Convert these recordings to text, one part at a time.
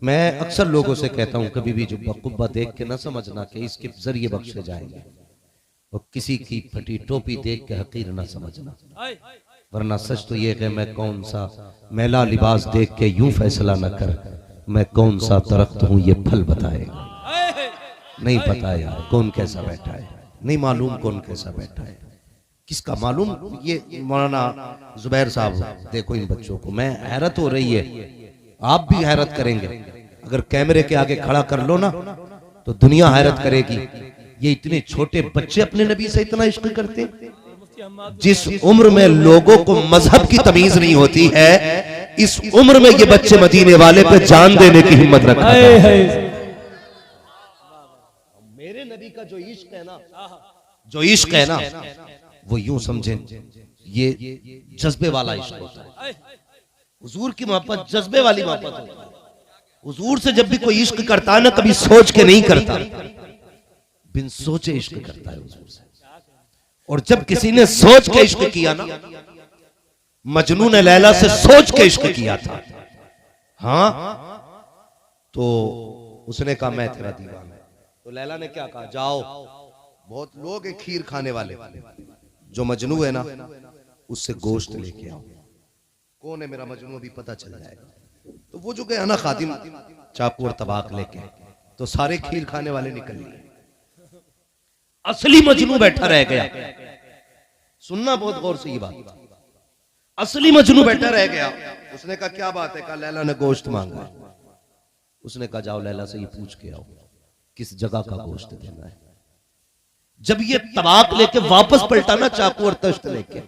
मैं अक्सर लोगों से कहता हूं कभी भी जुब्बा कुब्बा देख के ना समझना कि इसके जरिए बख्शे जाएंगे, और किसी की फटी टोपी देख के हकीर ना समझना, वरना सच तो ये है मैं कौन सा मैला लिबास देख के यूं फैसला न कर, मैं कौन सा दरख्त हूं ये फल बताएगा। नहीं पता यार कौन कैसा बैठा है, नहीं मालूम कौन कैसा बैठा है, किसका मालूम। ये मौलाना जुबैर साहब देखो इन बच्चों को, मैं हैरत हो रही है, आप भी हैरत करेंगे अगर कैमरे के आगे खड़ा कर लो ना तो दुनिया हैरत करेगी। ये इतने छोटे बच्चे अपने नबी से इतना इश्क करते हैं। जिस उम्र में लोगों को मजहब की तमीज नहीं होती है, इस उम्र में ये बच्चे मदीने वाले पे जान देने की हिम्मत रखते हैं। मेरे नबी का जो इश्क है ना, जो इश्क है ना, वो यूं समझे ये जज्बे वाला इश्क होता है। हुजूर की मोहब्बत जज्बे वाली मोहब्बत होती है। हुजूर से जब भी कोई इश्क करता है ना, कभी सोच के नहीं करता, बिन सोचे इश्क करता है हुजूर से। और जब किसी ने सोच के इश्क किया ना, मजनू ने लैला से सोच के इश्क किया था, हाँ, तो उसने कहा मैं तेरा दीवाना। तो लैला ने क्या कहा, जाओ, बहुत लोग हैं खीर खाने वाले, जो मजनू है ना उससे गोश्त लेके आओ। कौन है मेरा मजनू अभी पता चल जाएगा। तो वो जो गया ना खादिम चाकू और तबाक लेके, तो सारे खीर खाने वाले निकल गए, असली मजनू बैठा रह गया। सुनना बहुत गौर से ये बात, असली मजनू बैठा रह गया। उसने कहा क्या बात है, कहा लैला ने गोश्त मांगा। उसने कहा जाओ लैला से ये पूछ के आओ किस जगह का गोश्त देना है। जब ये तबाक लेके वापस पलटा ना चाकू और तश्त लेके,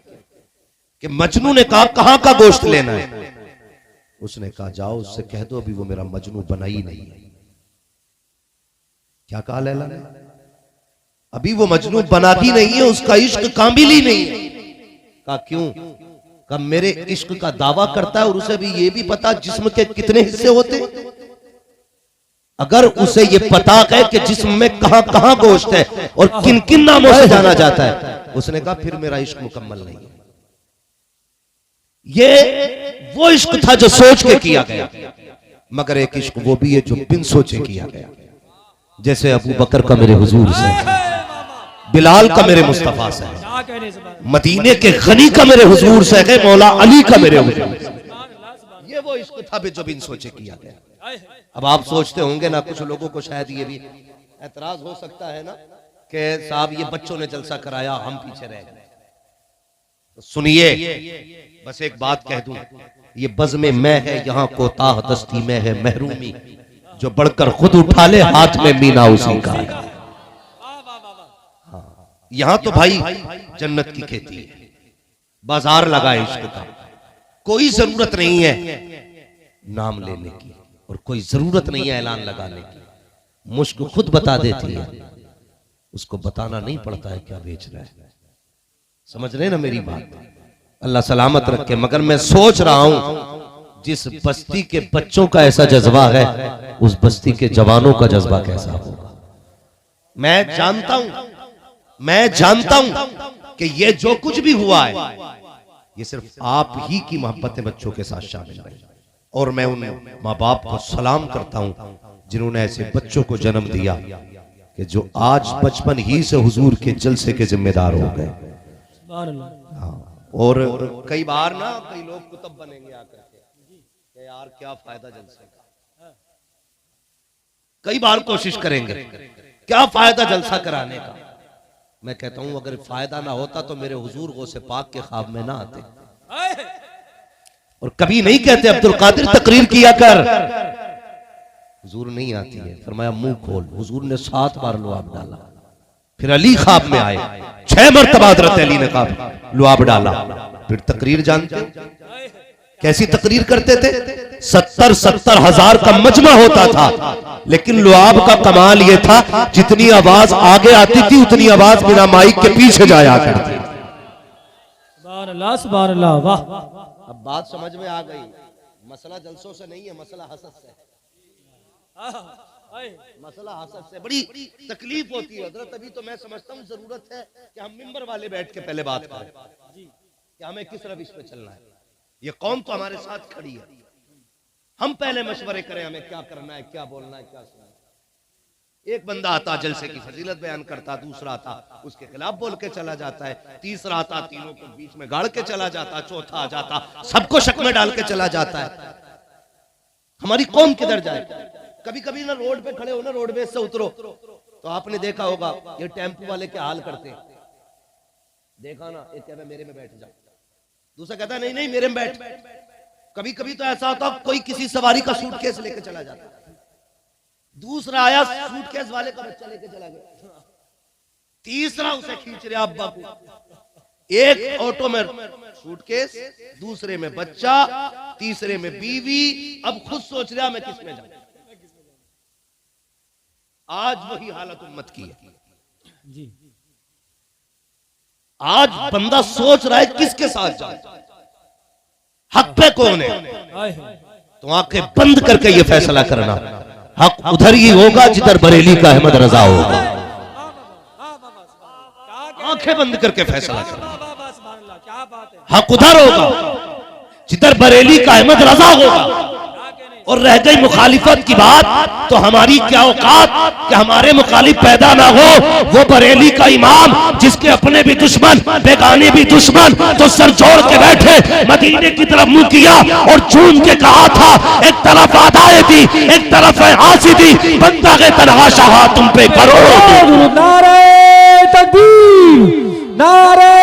कि मजनू ने कहा कहां का गोश्त लेना है। उसने कहा जाओ उससे कह दो अभी वो मेरा मजनू बना ही नहीं है। क्या कहा लैला ने, अभी वो मजनू बना ही नहीं है, उसका इश्क कामिल ही नहीं है। कहा क्यों, कहा मेरे इश्क का दावा करता है और उसे भी ये भी पता जिस्म के कितने हिस्से होते। अगर उसे ये पता है कि जिस्म में कहां कहां गोश्त है और किन किन नामों से जाना जाता है, उसने कहा फिर मेरा इश्क मुकम्मल नहीं है। ये वो इश्क था जो सोच के किया गया, मगर एक इश्क वो भी है जो बिन सोचे किया गया। जैसे अबू बकर का मेरे हुजूर से, बिलाल का मेरे मुस्तफा से, मदीने के गनी का मेरे हुजूर से है, मौला अली का मेरे हुजूर से। ये वो इश्क था जो बिन सोचे किया गया। अब आप सोचते होंगे ना, कुछ लोगों को शायद ये भी एतराज हो सकता है ना कि साहब ये बच्चों ने जलसा कराया हम पीछे रह गए। तो सुनिए बस एक बात कह दूं, ये बज़्म में है यहाँ कोताह दस्ती में है महरूमी, जो बढ़कर खुद उठा ले हाथ में मीना उसी का है। हाँ, यहाँ तो भाई जन्नत की खेती है, बाजार लगा है इश्क का, कोई जरूरत नहीं है नाम लेने की और कोई जरूरत नहीं है ऐलान लगाने की। मुश्क खुद बता देती है, उसको बताना नहीं पड़ता है क्या बेच रहा है। समझ रहे ना मेरी बात, अल्लाह सलामत रखे। मगर मैं सोच रहा हूं जिस बस्ती के बच्चों का ऐसा जज्बा है, उस बस्ती के जवानों का जज्बा कैसा होगा। मैं जानता हूं कि ये जो कुछ भी हुआ है ये सिर्फ आप ही की मोहब्बत बच्चों के साथ शामिल है। और मैं उन माँ बाप को सलाम करता हूं जिन्होंने ऐसे बच्चों को जन्म दिया कि जो आज बचपन ही से हुजूर के जलसे के जिम्मेदार हो गए। और कई बार ना कई लोग कुतुब बनेंगे आकर के यार क्या फायदा जलसे का, कई बार कोशिश करेंगे क्या फायदा जलसा कराने का। मैं कहता हूं अगर फायदा ना होता तो मेरे हुजूर गौसे पाक के ख्वाब में ना आते। और कभी नहीं कहते अब्दुल कादिर तकरीर किया कर, हुजूर नहीं आती है, फरमाया मुंह खोल। हुजूर ने 7 बार लुआब डाला, फिर अली ख्वाब में आए, 6 मरतबा हज़रत अली ने कहा लुआब डाला। फिर तकरीर जानते कैसी तकरीर करते थे, 70 हजार का मजमा होता था, लेकिन लुआब का कमाल यह था जितनी आवाज आगे आती थी उतनी आवाज बिना माइक के पीछे जाया करती। सुभान अल्लाह, वाह। अब बात समझ में आ गई, मसला जलसों से नहीं है, मसला हसद से। मसला हसद से बड़ी तकलीफ होती है हजरत। अभी तो मैं समझता हूँ जरूरत है कि हम मिंबर वाले बैठ के पहले बात करें कि हमें किस रविश पे चलना है। ये कौम तो हमारे साथ खड़ी है, हम पहले मशवरे करें हमें क्या करना है, क्या बोलना है, क्या सुनना है। एक बंदा आता जलसे की फजीलत बयान करता, दूसरा आता उसके खिलाफ बोल के चला जाता है, तीसरा आता तीनों को बीच में गाड़ के चला जाता, चौथा आ जाता सबको शक में डाल के चला जाता है। हमारी कौम किधर जाए? कभी कभी ना रोड पे खड़े हो ना, रोडवेज से उतरो तो आपने देखा होगा ये टेम्पो वाले क्या हाल करते हैं। देखा ना, एक कहता मेरे में बैठ जाओ, दूसरा कहता नहीं नहीं मेरे में बैठ। कभी कभी तो ऐसा होता कोई किसी सवारी का सूटकेस लेके चला जाता, दूसरा आया सूटकेस वाले का बच्चा लेके चला गया, तीसरा उसे खींच रहा अब्बा को। एक ऑटो में सूटकेस, दूसरे में बच्चा, तीसरे में बीवी, अब खुद सोच रहा मैं किस में जाऊं। आज वही हालत उम्मत की है जी। आज बंदा सोच रहा है किसके साथ जाए, हक पे कौन है। तो आंखें बंद करके ये फैसला करना, हक उधर ही होगा जिधर बरेली का अहमद रजा होगा। आंखें बंद करके फैसला करना, हक उधर होगा जिधर बरेली का अहमद रजा होगा। और रह गई मुखालिफत की बात, तो हमारी क्या औकात कि हमारे मुखालिफ पैदा ना हो। वो बरेली का इमाम जिसके अपने भी दुश्मन बेगाने भी दुश्मन, तो सर जोड़ के बैठे मदीने की तरफ मुंह किया और चूम के कहा था, एक तरफ आदाए थी एक तरफ है आसी थी, बंदा के तनहा शाह तुम पे करो। नारे तकबीर, नारे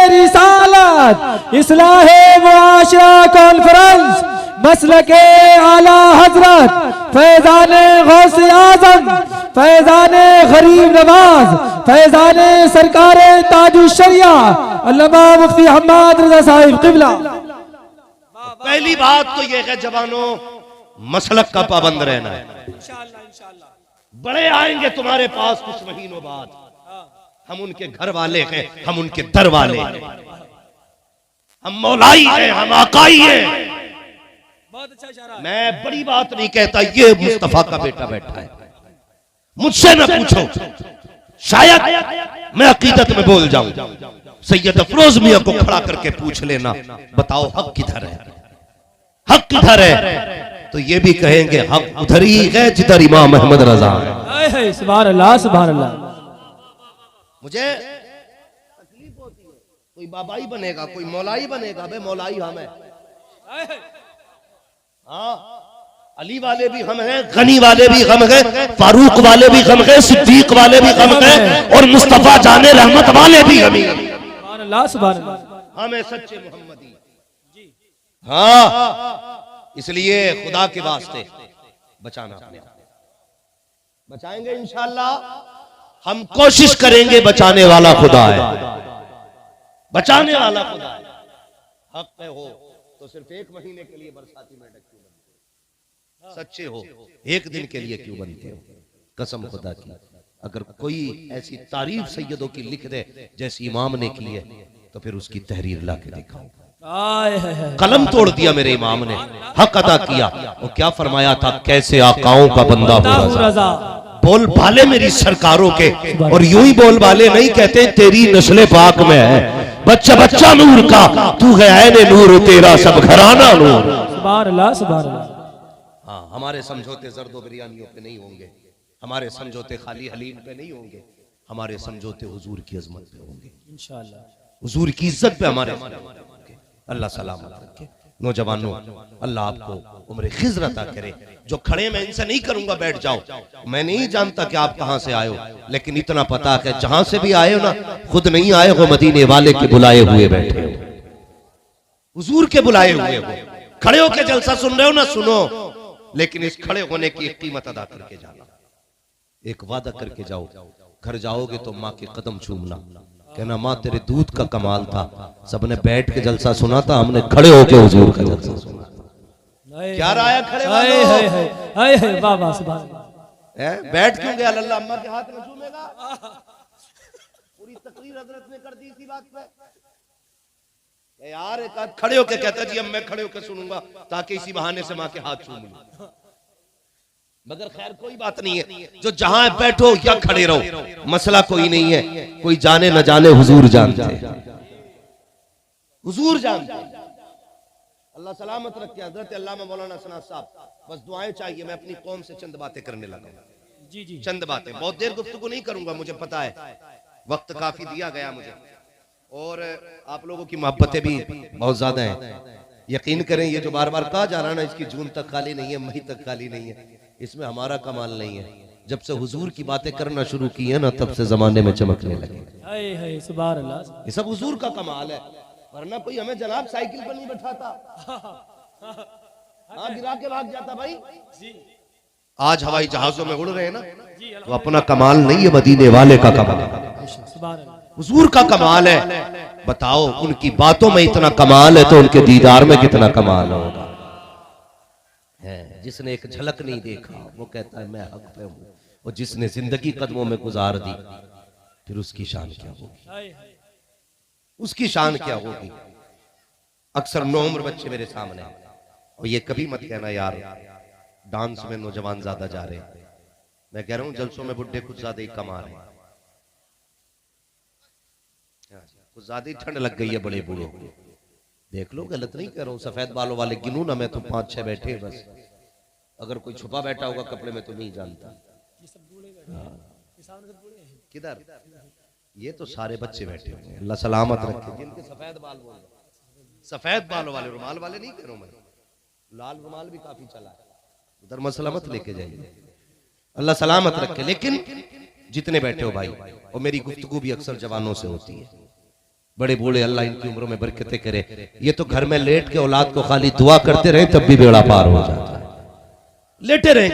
रिसालत, इस्लाहे मुआशरा कॉन्फ्रेंस, मसलके आला हजरत फैजाने गौसे आजम, फैजाने गरीब नवाज, फैजाने सरकारे ताजुशरिया अल्लामा मुफ्ती हम्माद रजा साहिब किबला। पहली बात तो यह है जवानों, मसलक का पाबंद रहना है। इंशाअल्लाह बड़े आएंगे तुम्हारे पास कुछ महीनों बाद, हम उनके घर वाले हैं, हम उनके दर वाले हैं, हम मौलाई हैं, हम आकाई हैं। बहुत अच्छा इशारा। मैं बड़ी बात नहीं कहता, ये मुस्तफा का बेटा बैठा है, मुझसे न पूछो, शायद मैं अकीदत में बोल जाऊं। सैयद अफरोज मियां को खड़ा करके पूछ लेना, बताओ हक किधर है, हक किधर है, तो ये भी कहेंगे हक उधर ही है जिधर इमाम अहमद रजा है। सुभान अल्लाह, सुभान अल्लाह। मुझे तकलीफ होती है, कोई बाबाई बनेगा, कोई मौलाई बनेगा, बे मौलाई हम है। हाँ, अली वाले भी हम हैं, गनी वाले भी हम हैं, फारूक वाले भी हम हैं, सिद्दीक वाले भी हम हैं, और मुस्तफा जाने रहमत वाले भी हम हैं। सुभान अल्लाह, सुभान अल्लाह। हमें सच्चे मोहम्मदी। हाँ, इसलिए खुदा के वास्ते बचाना, बचाएंगे इंशाअल्लाह। हम कोशिश करेंगे, बचाने वाला खुदा है, बचाने वाला खुदा है। हक पे हो तो सिर्फ एक महीने के लिए बरसाती मेढक क्यों बनते हो, सच्चे हो एक दिन के लिए क्यों बनते हो। कसम खुदा की, अगर कोई ऐसी तारीफ सैयदों की लिख दे जैसी इमाम ने की है, तो फिर उसकी तहरीर ला के दिखाओ। कलम तोड़ दिया मेरे इमाम ने, हक अदा किया। वो क्या फरमाया था, कैसे आकाओं का बंदा हो रजा। बोल भाले मेरी सरकारों के, और यूं ही बोल भाले नहीं कहते, तेरी नस्ले पाक में है, बच्चा बच्चा नूर का, तू है ऐने नूर, तेरा सब घराना नूर। सुभान अल्लाह, सुभान अल्लाह। हाँ, हमारे समझौते जर्दो बिरयानियों पे नहीं होंगे, हमारे समझौते खाली हलीम पे नहीं होंगे, हमारे समझौते हुजूर की अजमत पे होंगे इंशाअल्लाह, हुजूर की इज्जत पे हमारे। अल्लाह सलामत रखे। नौजवानों, अल्लाह आपको उम्र खिज़्र अता करे। जो खड़े मैं इनसे नहीं करूंगा बैठ जाओ, मैं नहीं जानता कि आप कहां से आए हो, लेकिन इतना पता है जहां से भी आए हो ना, खुद नहीं आए हो, मदीने वाले के बुलाए हुए बैठे हो, हुजूर के बुलाए हुए हो। खड़े होकर जलसा सुन रहे हो ना, सुनो, लेकिन इस खड़े होने की एक कीमत अदा करके जाना। एक वादा करके जाओ, घर जाओगे तो माँ के कदम चूमना, कहना माँ तेरे दूध का कमाल था, सबने बैठ के जलसा सुना था, हमने खड़े होके हुजूर का जलसा सुना। क्या राया खड़े वालों, बाबा सुभान अल्लाह। बैठ क्यों गया, लल्ला अम्मा के हाथ में चूमेगा। पूरी तकरीर हजरत ने कर दी इसी बात पे। यार एक आध खड़े होके कहता जी अब मैं खड़े होकर सुनूंगा, ताकि इसी बहाने से माँ के हाथ चूम लूं। मगर खैर कोई बात नहीं है, जो जहां बैठो या खड़े रहो, मसला कोई नहीं है। कोई जाने न जाने हुजूर जानते, हुजूर जानते। अल्लाह सलामत रखे हजरत अल्लामा मौलाना सना साहब। बस दुआएं चाहिए, मैं अपनी कौम से चंद बातें करने लगा। जी जी चंद बातें, बहुत देर गुफ्तगू नहीं करूंगा, मुझे पता है वक्त काफी दिया गया मुझे, और आप लोगों की मोहब्बतें भी बहुत ज्यादा हैं। यकीन करें, ये जो बार बार कहा जा रहा है ना, इसकी जून तक खाली नहीं है, मई तक खाली नहीं है, इसमें हमारा कमाल नहीं है। जब से हुजूर की बातें करना शुरू की है ना, तब से जमाने में चमकने लगे। हाय हाय सुभान अल्लाह। ये सब हुजूर का कमाल है, वरना कोई हमें जनाब साइकिल पर नहीं बैठाता, हाँ गिरा के भाग जाता भाई। आज हवाई जहाजों में उड़ रहे हैं ना, तो अपना कमाल नहीं है, मदीने वाले का कमाल है, सुभान अल्लाह। हुजूर का कमाल है। बताओ, उनकी बातों में इतना कमाल है तो उनके दीदार में कितना कमाल होगा। है जिसने एक झलक नहीं देखा वो कहता है मैं हक पे हूँ, और जिसने जिंदगी कदमों में गुजार दी फिर उसकी शान क्या होगी, उसकी शान क्या होगी। अक्सर नौउम्र बच्चे मेरे सामने, और ये कभी मत कहना यार डांस में नौजवान ज्यादा जा रहे हैं, मैं कह रहा हूं जलसों में बुढ़े कुछ ज्यादा ही कमा रहे हैं, कुछ ज्यादा ही ठंड लग गई है बड़े बूढ़ों को। देख लो, गलत नहीं कह रहा हूं, सफेद बालों वाले गिनू ना मैं तो 5-6 बैठे बस, अगर कोई छुपा बैठा होगा कपड़े में तो नहीं जानता। किधर? ये तो सारे बच्चे बैठे हुए हैं, अल्लाह सलामत रखे, जिनके सफेद बाल बोल रहे, सफेद बालों वाले, रुमाल वाले नहीं कह रहा हूं मैं, लाल रुमाल भी काफी चला है, उधर मसला मत लेके जाइए, अल्लाह सलामत रखे। लेकिन जितने बैठे हो भाई, और मेरी गुफ्तगू भी अक्सर जवानों से होती है, बड़े बूढ़े, अल्लाह इनकी उम्रों में बरकतें करे। ये तो घर में लेट के औलाद को खाली दुआ करते रहे तब भी बेड़ा पार हो जाता है, लेटे रहे,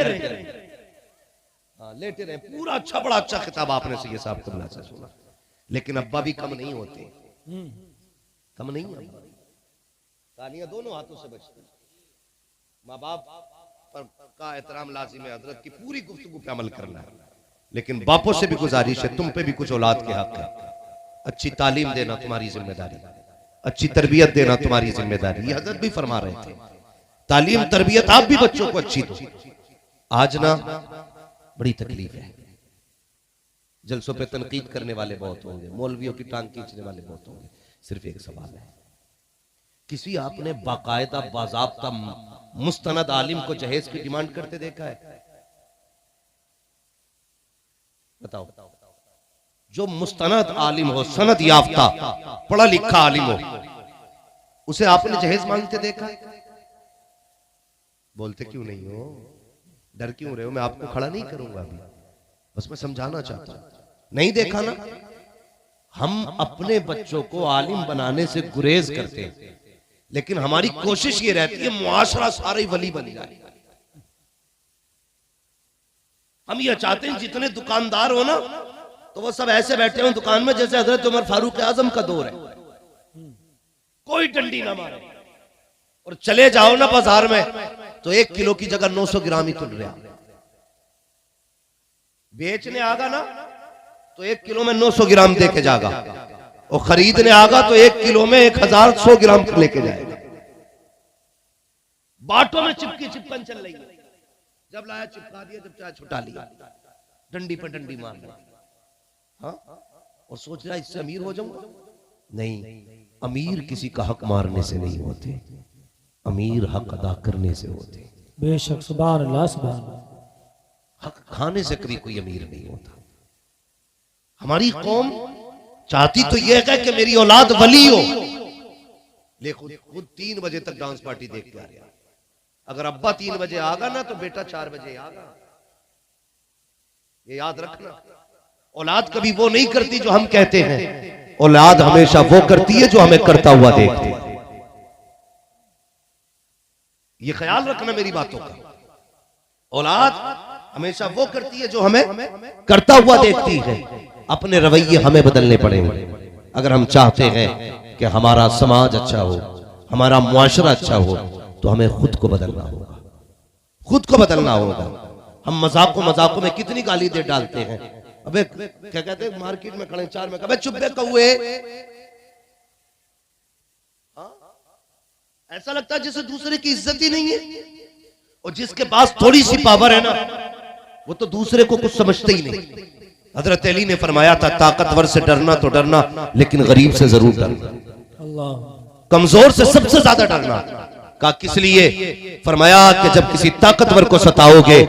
हाँ लेटे रहे। पूरा अच्छा, बड़ा अच्छा खिताब आपने से ये साहब कबला से सुना, लेकिन अब्बा भी कम नहीं होते, कम नहीं है, तालियां दोनों हाथों से बजती। माँ बाप पर का एहतराम लाजिम है, हजरत की पूरी गुफ्तगू पे अमल करना है, लेकिन बापों से भी गुजारिश है, तुम पे भी कुछ औलाद के हक है। अच्छी तालीम देना तुम्हारी जिम्मेदारी, अच्छी तरबियत देना तुम्हारी जिम्मेदारी। ये हजरत भी फरमा रहे थे, तालीम तरबियत आप भी बच्चों को अच्छी दो। आज ना बड़ी तकलीफ है, जलसों पे तनकीद करने वाले बहुत होंगे, मौलवियों की टांग खींचने वाले बहुत होंगे। सिर्फ एक सवाल है, किसी आपने बाकायदा बाज़ाब्ता मुस्तनद आलिम को जहेज की डिमांड करते देखा है? बताओ, जो मुस्तनद आलिम हो, सनद याफ्ता, पढ़ा लिखा आलिम हो, उसे आपने जहेज मांगते देखा? बोलते क्यों नहीं हो, डर क्यों रहे हो? मैं आपको खड़ा नहीं करूंगा अभी, बस मैं समझाना चाहता हूं। नहीं देखा ना, हम अपने बच्चों को आलिम बनाने से गुरेज करते हैं, लेकिन हमारी कोशिश ये रहती है मुआशरा सारा ही वली बन जाए। हम ये चाहते हैं जितने दुकानदार हो ना, तो वो सब ऐसे बैठे हो दुकान में जैसे हजरत उमर फारूक आजम का दौर है, कोई डंडी ना मारे, और चले जाओ ना बाजार में तो 1 किलो की जगह 900 ग्राम ही तुल रहा। बेचने आगा ना तो 1 किलो में 900 ग्राम दे के जाएगा, और खरीदने आगा तो 1 किलो में 1100 ग्राम लेके जाएगा। बाटों में चिपकी चिपकन चल रही है, जब लाया चिपका दिया, जब चाहे छुटा लिया, डंडी पर डंडी मार रहा, हाँ, और सोच रहा इससे अमीर हो जाऊंगा। नहीं, अमीर किसी का हक मारने से नहीं होते, अमीर हक अदा करने से होते। बेशक, सुभान अल्लाह, सुभान अल्लाह। हक खाने से कभी कोई अमीर नहीं होता। हमारी कौम चाहती तो यह है कि मेरी औलाद वली हो, लेकिन खुद 3 बजे तक डांस पार्टी देख के आ रहा। अगर अब्बा 3 बजे आगा ना तो बेटा 4 बजे आगा, ये याद रखना। औलाद कभी वो नहीं करती जो हम कहते हैं, औलाद हमेशा वो करती है जो हमें करता हुआ देखती है। ये ख्याल रखना मेरी बातों का, औलाद हमेशा वो करती है जो हमें करता हुआ देखती है। अपने रवैये हमें बदलने पड़ेंगे अगर हम चाहते हैं कि हमारा समाज अच्छा हो, हमारा मुआशरा अच्छा हो, तो हमें खुद को बदलना होगा, खुद को बदलना होगा। हम मजाकों में कितनी गाली दे डालते हैं। अबे क्या कहते हैं, मार्केट में खड़े 4 में, अबे चुप बे कौए, ऐसा लगता है जैसे दूसरे की इज्जत ही नहीं है। और जिसके पास थोड़ी सी पावर है ना, वो तो दूसरे को कुछ समझते ही नहीं। हजरत अली ने फरमाया था, ताकतवर से डरना तो डरना, लेकिन गरीब से जरूर डरना, अल्लाह, कमजोर से सबसे ज्यादा डरना। कहा किस लिए? फरमाया कि जब किसी ताकतवर को सताओगे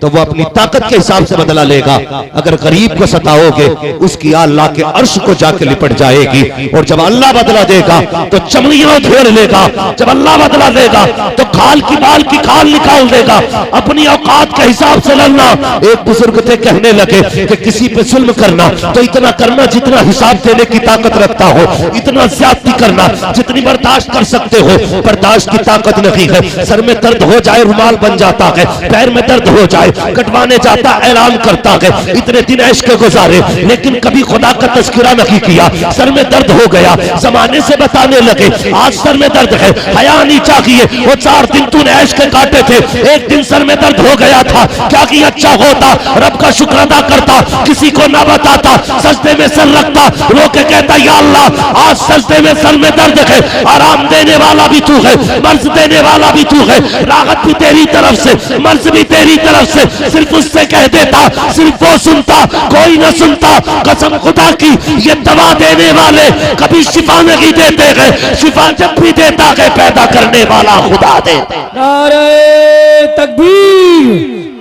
तो वो अपनी ताकत के हिसाब से बदला लेगा, अगर गरीब को सताओगे उसकी अल्लाह के अर्श को जाके लिपट जाएगी, और जब अल्लाह बदला देगा तो चमड़ियां उधेड़ लेगा, जब अल्लाह बदला देगा तो खाल की बाल की खाल निकाल देगा। अपनी औकात के हिसाब से लड़ना। एक बुजुर्ग थे कहने लगे कि किसी पे जुल्म करना तो इतना करना जितना हिसाब देने की ताकत रखता हो, इतना ज्यादती करना जितनी बर्दाश्त कर सकते हो, बर्दाश्त की ताकत नहीं है। सर में दर्द हो जाए रुमाल बन जाता है, पैर में दर्द हो जाए कटवाने जाता ऐलान करता है, इतने दिन ऐश के गुजारे लेकिन कभी खुदा का तज़किरा नहीं किया। सर में दर्द हो गया, जमाने से बताने लगे आज सर में दर्द है, हया नहीं चाहिए। वो 4 दिन तूने ऐश के काटे थे, एक दिन सर में दर्द हो गया था, क्या कि अच्छा होता रब का शुक्र अदा करता, किसी को ना बताता, सजदे में सर रखता, रो के कहता या अल्लाह आज सजदे में सर में दर्द है, आराम देने वाला भी तू है, मर्ज देने वाला भी तू है, राहत भी तेरी तरफ से, मर्ज भी तेरी तरफ से। सिर्फ उससे कह देता, सिर्फ वो सुनता, कोई ना सुनता। कसम खुदा की ये दवा देने वाले कभी शिफा नहीं देते हैं, शिफा जब भी देता है पैदा करने वाला खुदा देता है। नारे तकबीर,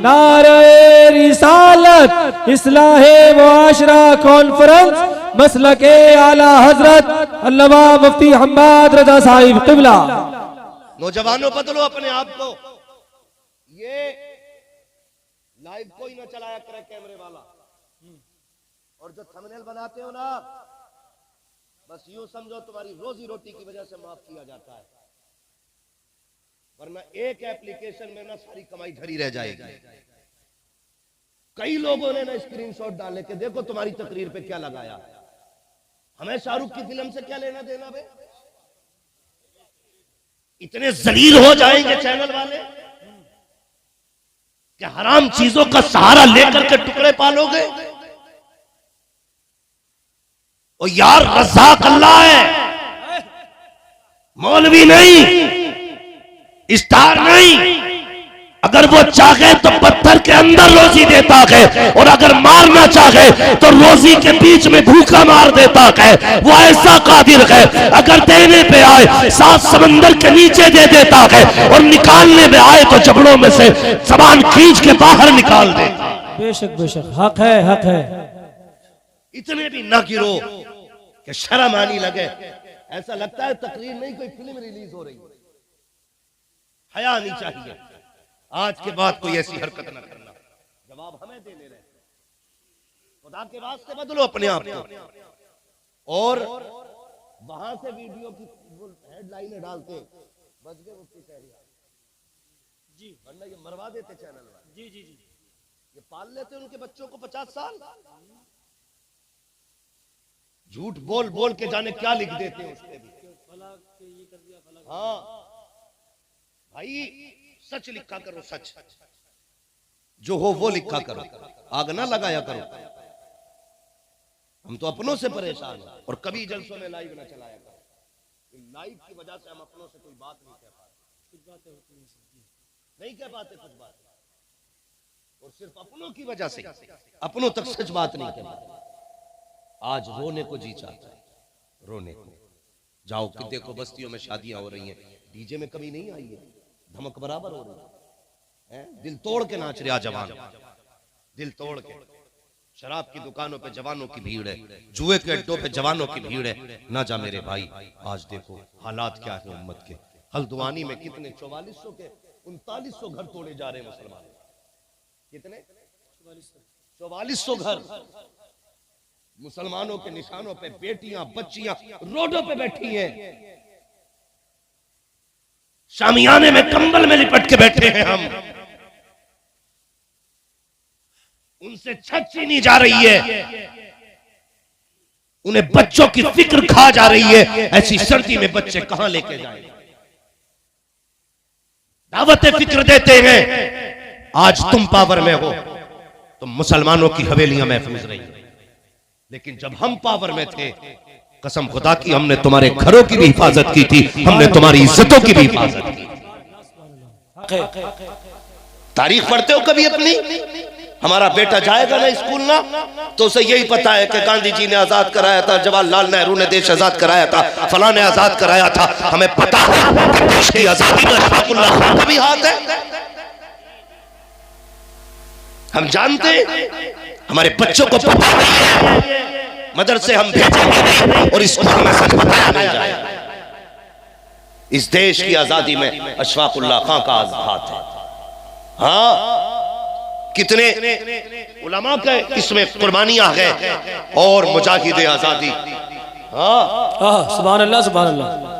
नारे रिसालत, इस्लाहे मुआशरा कॉन्फ्रेंस, मसलके आला हजरत अल्लामा मुफ्ती हम्माद रजा साहिब क़िबला। नौजवानों बदलो अपने आप को। ये लाइव कोई ना चलाया करे कैमरे वाला, और जो थंबनेल बनाते हो ना बस यूं समझो तुम्हारी रोजी रोटी की वजह से माफ किया जाता है, वरना एक एप्लीकेशन में ना सारी कमाई धरी रह जाएगी। कई लोगों ने ना स्क्रीनशॉट डाले कि देखो तुम्हारी तकरीर पे क्या लगाया, हमें शाहरुख की फिल्म से क्या लेना देना बे? इतने जलील हो जाएंगे चैनल वाले कि हराम चीजों का सहारा लेकर के टुकड़े पालोगे। और यार रज़ाक अल्लाह है, मौलवी नहीं, स्टार नहीं। अगर वो चाहे तो पत्थर के अंदर रोजी देता है, और अगर मारना चाहे तो रोजी के बीच में भूखा मार देता है। वो ऐसा कादिर है, अगर देने पे आए 7 समंदर के नीचे दे देता है, और निकालने में आए तो जबड़ों में से जबान खींच के बाहर निकाल दे। बेशक बेशक, हक है, हक है। इतने भी ना गिरो कि शर्म आनी लगे, ऐसा लगता है तकरीर नहीं कोई फिल्म रिलीज हो रही है। हया नहीं चाहिए, आज के बाद कोई ऐसी हरकत ना करना। जवाब हमें देने रहे, खुदा के वास्ते बदलो अपने आप को। और वहां से वीडियो की हेडलाइनें डालते बच गए मुफ्ती शहरियार जी, वरना ये मरवा देते चैनल वाले। जी जी जी, ये पाल लेते उनके बच्चों को 50 साल। झूठ बोल बोल के जाने क्या लिख देते हैं उसके भी। हाँ भाई, सच लिखा करो, सच जो हो वो लिखा करो, आग ना लगाया करो। हम तो अपनों से परेशान हैं, और कभी जलसों में लाइव ना चलाया करो। लाइव की वजह से हम अपनों से कोई बात नहीं कह पाते, कुछ बातें नहीं कह पाते, कुछ बातें, और सिर्फ अपनों की वजह से अपनों तक सच बात नहीं कह पाते। आज रोने को जी चाहता है, रोने को जाओ कि देखो बस्तियों में शादियां हो रही हैं, डीजे में कभी नहीं आई है, धमक बराबर हो रही है। दिल तोड़ के नाच रहा जवान, दिल तोड़ के। शराब की दुकानों पे जवानों की भीड़ है, जुए के अड्डों पे जवानों की भीड़ है। ना जा मेरे भाई, आज देखो हालात क्या है उम्मत के। हल्द्वानी में कितने 4400 के 3900 घर तोड़े जा रहे हैं मुसलमान। कितने? 4400 घर मुसलमानों के निशानों पे बेटियां बच्चियां रोडों पे बैठी हैं, शामियाने में कंबल में लिपट के बैठे हैं हम। उनसे छत छीनी जा रही है, उन्हें बच्चों की फिक्र खा जा रही है। ऐसी सर्दी में बच्चे कहां लेके जाएं? दावत फिक्र देते हैं। आज तुम पावर में हो तो मुसलमानों की हवेलियां महफूज रही, लेकिन जब हम पावर में थे, कसम खुदा की हमने तुम्हारे घरों की भी हिफाजत की थी, हमने तुम्हारी इज्जतों की भी हिफाजत की। तारीख पढ़ते हो कभी अपनी? हमारा बेटा जाएगा ना स्कूल ना, तो उसे यही पता है कि गांधी जी ने आजाद कराया था, जवाहरलाल नेहरू ने देश आजाद कराया था, फलां ने आजाद कराया था। हमें पता है कि देश की आजादी में अशफाकुल्लाह खान का भी हाथ है। हम जानते हैं, हमारे बच्चों को पता नहीं है, मदरसे हम भेजेंगे और स्कूल में सच बताया नहीं जाएगा। इस देश की आजादी में अशफाकुल्लाह खान का हाथ है। हाँ, कितने उलमा के इसमें कुर्बानियां हैं और मुजाहिद आजादी। हाँ, सुभान अल्लाह, सुभान अल्लाह।